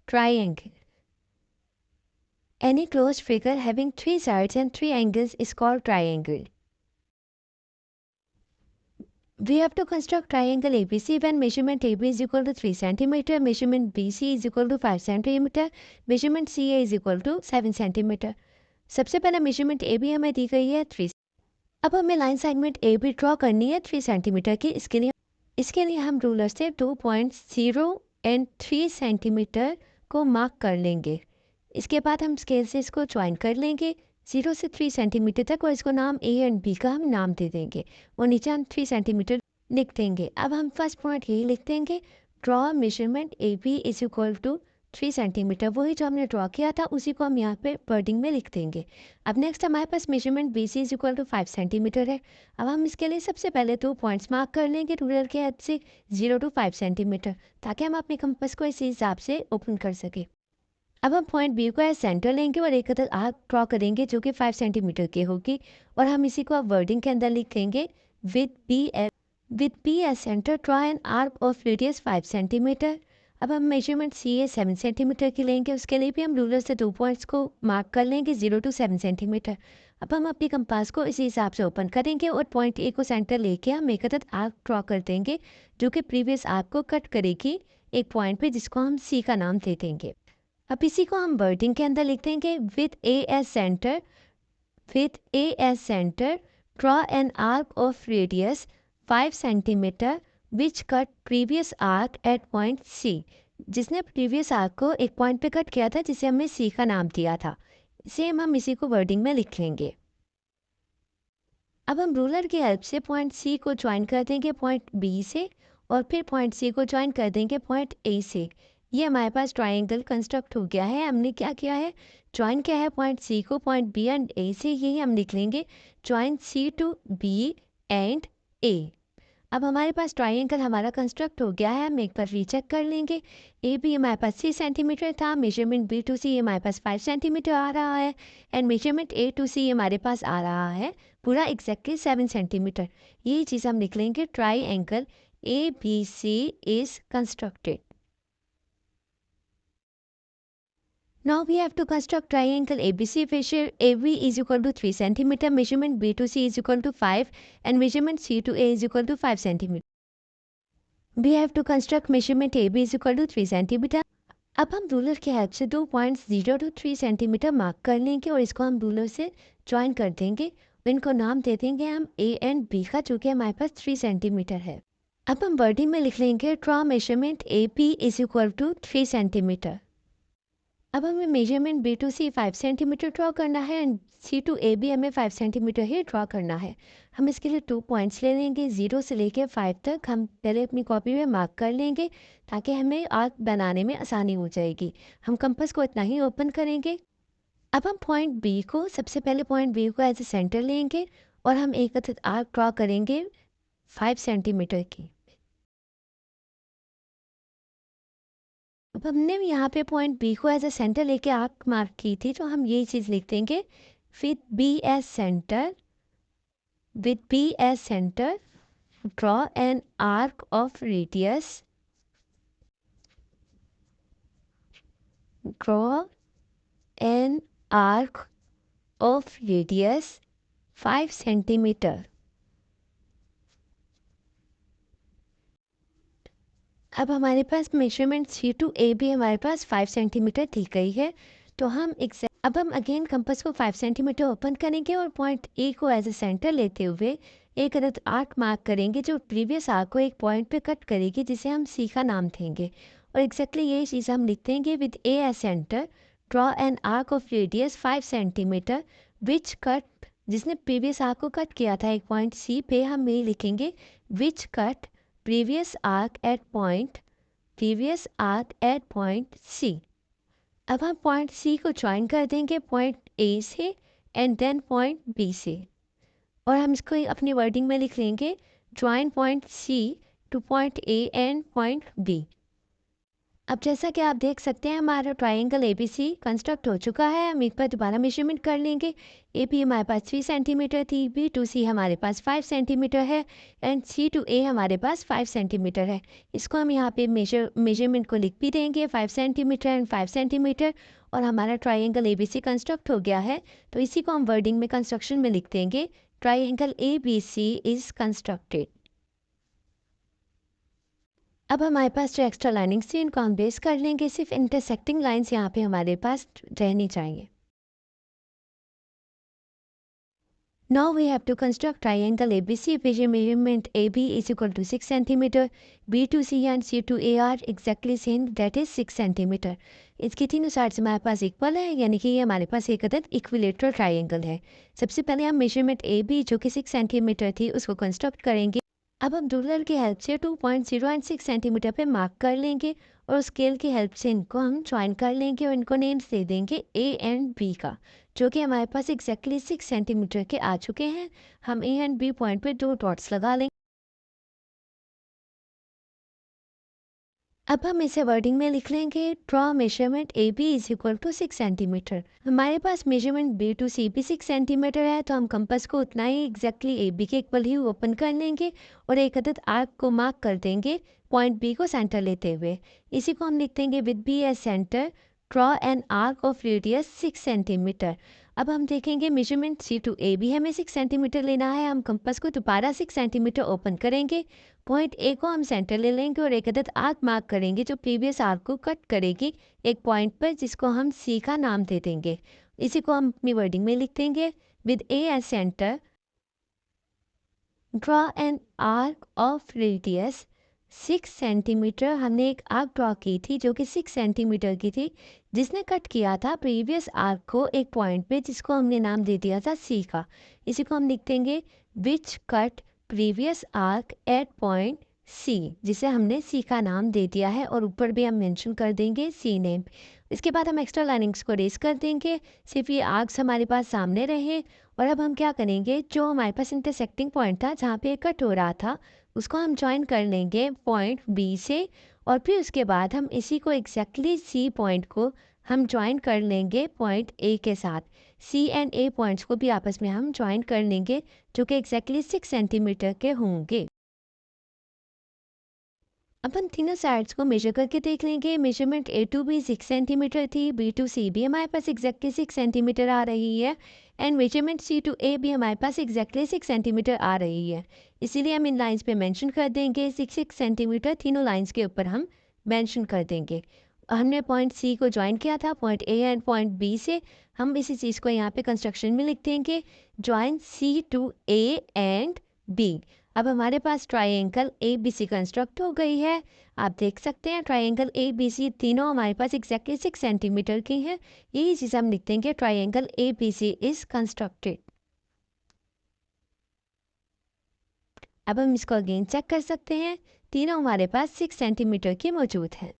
triangle. Any closed figure having 3 sides and 3 angles is called triangle. We have to construct triangle ABC when measurement AB is equal to 3 cm, measurement BC is equal to 5 cm, measurement CA is equal to 7 cm. सबसे पहले measurement A B हमें दी गई है 3। अब हमें line segment A B draw करनी है 3 centimetre की। इसके लिए हम रूलर से 2.0 एंड 3 सेंटीमीटर को मार्क कर लेंगे। इसके बाद हम स्केल से इसको ज्वाइन कर लेंगे 0 से 3 सेंटीमीटर तक, और इसको नाम ए एंड बी का हम नाम दे देंगे और नीचे हम 3 सेंटीमीटर लिख देंगे। अब हम फर्स्ट पॉइंट यही लिख देंगे, draw measurement A B is equal to 3 centimetre. वही जो हमने ड्रॉ किया था उसी को हम यहाँ पे वर्डिंग में लिख देंगे। अब नेक्स्ट हमारे पास measurement B C is equal to 5 centimetre है। अब हम इसके लिए सबसे पहले 2 पॉइंट्स मार्क कर लेंगे रूलर के हेड से 0 to 5 सेंटीमीटर, ताकि हम अपने कंपास को इसी हिसाब से ओपन कर सके। अब हम पॉइंट बी को एज सेंटर लेंगे और एक अदर आर्क ड्रॉ करेंगे जो कि 5 सेंटीमीटर की होगी, और हम इसी को अब वर्डिंग के अंदर लिखेंगे with B as centre draw an arc of radius 5 centimetre. अब हम मेजरमेंट सी ए 7 सेंटीमीटर की लेंगे, उसके लिए भी हम रूलर से 2 पॉइंट्स को मार्क कर लेंगे 0 to 7 सेंटीमीटर। अब हम अपनी कंपास को इसी हिसाब से ओपन करेंगे और पॉइंट ए को सेंटर लेके हम एक अदद आर्क ड्रॉ कर देंगे जो कि प्रीवियस आर्क को कट करेगी एक पॉइंट पे, जिसको हम सी का नाम दे देंगे। अब इसी को हम वर्डिंग के अंदर लिख देंगे with A as centre draw an arc of radius 5 centimetre which cut previous arc at point C. जिसने प्रीवियस आर्क को एक पॉइंट पे कट किया था जिसे हमने सी का नाम दिया था। सेम हम इसी को वर्डिंग में लिख लेंगे। अब हम रूलर की हेल्प से पॉइंट सी को ज्वाइन कर देंगे पॉइंट बी से, और फिर पॉइंट सी को ज्वाइन कर देंगे पॉइंट ए से। ये हमारे पास ट्राइंगल कंस्ट्रक्ट हो गया है। हमने क्या किया है, ज्वाइन किया है पॉइंट सी को पॉइंट बी एंड ए से। यही हम लिख लेंगे join C to B and A. अब हमारे पास ट्राइंगल हमारा कंस्ट्रक्ट हो गया है। हम एक बार रीचेक कर लेंगे। ए बी हमारे पास 6 सेंटीमीटर था, मेजरमेंट बी टू सी हमारे पास 5 सेंटीमीटर आ रहा है, एंड मेजरमेंट ए टू सी हमारे पास आ रहा है पूरा एग्जैक्टली 7 सेंटीमीटर। यही चीज़ हम लिख लेंगे, triangle A B C is constructed. Now we have to construct triangle ABC fissure AB is equal to 3 cm, measurement B to C is equal to 5 and measurement C to A is equal to 5 cm. We have to construct measurement AB is equal to 3 cm. अब हम ruler की help से 2 points 0 to 3 centimetre mark कर लेंगे और इसको हम ruler से ज्वाइन कर देंगे। इनको नाम दे देंगे हम A एंड B का, जो कि हमारे पास 3 सेंटीमीटर है। अब हम वर्डिंग में लिख लेंगे draw measurement AP is equal to 3 centimetre. अब हमें measurement B to C 5 centimetre draw करना है एंड सी टू ए भी हमें 5 सेंटीमीटर ही ड्रॉ करना है। हम इसके लिए 2 पॉइंट्स ले लेंगे 0 से लेकर 5 तक। हम पहले अपनी कॉपी में मार्क कर लेंगे ताकि हमें आर्क बनाने में आसानी हो जाएगी। हम कंपास को इतना ही ओपन करेंगे। अब हम पॉइंट बी को सबसे पहले पॉइंट बी को एज ए सेंटर लेंगे और हम एक आर्क ड्रॉ करेंगे 5 सेंटीमीटर की। अब हमने यहाँ पे पॉइंट बी को एज अ सेंटर लेके आर्क मार्क की थी, तो हम यही चीज़ लिख देंगे with B as centre draw an arc of radius of radius 5 centimetre. अब हमारे पास मेजरमेंट सी टू ए भी हमारे पास 5 सेंटीमीटर दी गई है, तो हम अब हम अगेन कंपास को 5 सेंटीमीटर ओपन करेंगे और पॉइंट ए को एज ए सेंटर लेते हुए एक अदद आर्क मार्क करेंगे जो प्रीवियस आर्क को एक पॉइंट पे कट करेगी, जिसे हम सी का नाम देंगे। और एग्जैक्टली यही चीज़ हम लिख देंगे with A as centre draw an arc of radius 5 centimetre which cut, जिसने प्रीवियस आर्क को कट किया था एक पॉइंट सी पे, हम यही लिखेंगे which cut previous arc at point C। अब हम पॉइंट C को ज्वाइन कर देंगे पॉइंट A से एंड देन पॉइंट B से, और हम इसको अपनी वर्डिंग में लिख लेंगे join point C two point A and point B। अब जैसा कि आप देख सकते हैं हमारा ट्राइंगल एबीसी कंस्ट्रक्ट हो चुका है। हम एक बार दोबारा मेजरमेंट कर लेंगे। एपी हमारे पास 3 सेंटीमीटर थी, बी टू सी हमारे पास 5 सेंटीमीटर है एंड सी टू ए हमारे पास 5 सेंटीमीटर है। इसको हम यहाँ पे मेजरमेंट को लिख भी देंगे 5 सेंटीमीटर एंड 5 सेंटीमीटर, और हमारा ट्राइंगल एबीसी कंस्ट्रक्ट हो गया है। तो इसी को हम वर्डिंग में कंस्ट्रक्शन में लिख देंगे, ट्राइंगल एबीसी इज कंस्ट्रक्टेड। अब हमारे पास जो एक्स्ट्रा लाइनिंग्स थी इनको हम बेस कर लेंगे। सिर्फ इंटरसेक्टिंग लाइंस यहाँ पे हमारे पास रहनी चाहिए। Now we have to construct triangle ABC which measurement AB is equal to 6 cm, B2C and C2A are exactly same, that is 6 cm। इसकी तीनों साइड्स हमारे पास इक्वल है, यानी कि ये हमारे पास एक अदद इक्विलेटरल ट्राइंगल है। सबसे पहले हम मेजरमेंट AB जो कि 6 सेंटीमीटर थी उसको कंस्ट्रक्ट करेंगे। अब हम रूलर की हेल्प से 2.0 एंड 6 सेंटीमीटर पे मार्क कर लेंगे और स्केल की हेल्प से इनको हम ज्वाइन कर लेंगे और इनको नेम्स दे देंगे ए एंड बी का, जो कि हमारे पास एग्जैक्टली 6 सेंटीमीटर के आ चुके हैं। हम ए एंड बी पॉइंट पे 2 डॉट्स लगा लेंगे। अब हम इसे वर्डिंग में लिख लेंगे, draw measurement A B is equal to 6 centimetre. हमारे पास मेजरमेंट बी टू सी भी 6 सेंटीमीटर है, तो हम कंपास को उतना ही एग्जैक्टली ए बी के इक्वल ही ओपन कर लेंगे और एक अदद आर्क को मार्क कर देंगे पॉइंट बी को सेंटर लेते हुए। इसी को हम लिख देंगे with B as centre, draw an arc of radius 6 centimetre. अब हम देखेंगे मेजरमेंट सी टू ए भी हमें 6 सेंटीमीटर लेना है। हम कंपास को दोबारा 6 सेंटीमीटर ओपन करेंगे, पॉइंट ए को हम सेंटर ले लेंगे और एक अदद आर्क मार्क करेंगे जो प्रीवियस आर्क को कट करेगी एक पॉइंट पर, जिसको हम सी का नाम दे देंगे। इसी को हम अपनी वर्डिंग में लिख देंगे, with A as centre, draw an arc of radius 6 centimetre. हमने एक आर्क ड्रॉ की थी जो कि 6 सेंटीमीटर की थी, जिसने कट किया था प्रीवियस आर्क को एक पॉइंट पे, जिसको हमने नाम दे दिया था सी का। इसी को हम लिख देंगे, which cut previous arc at point C, जिसे हमने सी का नाम दे दिया है और ऊपर भी हम मेंशन कर देंगे सी नेम। इसके बाद हम एक्स्ट्रा लाइनिंग्स को रेस कर देंगे, सिर्फ ये आर्क्स हमारे पास सामने रहे। और अब हम क्या करेंगे, जो हमारे पास इंटरसेक्टिंग पॉइंट था जहाँ पे कट हो रहा था उसको हम ज्वाइन कर लेंगे पॉइंट बी से, और फिर उसके बाद हम इसी को एग्जैक्टली सी पॉइंट को हम ज्वाइन कर लेंगे पॉइंट ए के साथ। सी एंड ए पॉइंट्स को भी आपस में हम ज्वाइन कर लेंगे, जो कि एग्जैक्टली 6 सेंटीमीटर के होंगे। अब हम तीनों साइड्स को मेजर करके देख लेंगे। मेजरमेंट ए टू भी 6 सेंटीमीटर थी, बी टू सी भी हमारे पास एग्जैक्टली 6 सेंटीमीटर आ रही है एंड मेजरमेंट सी टू ए भी हमारे पास एग्जैक्टली 6 सेंटीमीटर आ रही है। इसीलिए हम इन लाइंस पे मेंशन कर देंगे 6 सेंटीमीटर, तीनों लाइंस के ऊपर हम मेंशन कर देंगे। हमने पॉइंट सी को ज्वाइन किया था point A and point B से। हम इसी चीज़ को यहाँ पे कंस्ट्रक्शन में लिख देंगे, join C to A and B. अब हमारे पास triangle A B C construct हो गई है। आप देख सकते हैं ट्राइंगल ए बी सी तीनों हमारे पास एग्जैक्टली 6 सेंटीमीटर की हैं। यही चीज़ हम लिख देंगे, triangle A B C is constructed. अब हम इसको अगेन चेक कर सकते हैं, तीनों हमारे पास 6 सेंटीमीटर की मौजूद हैं।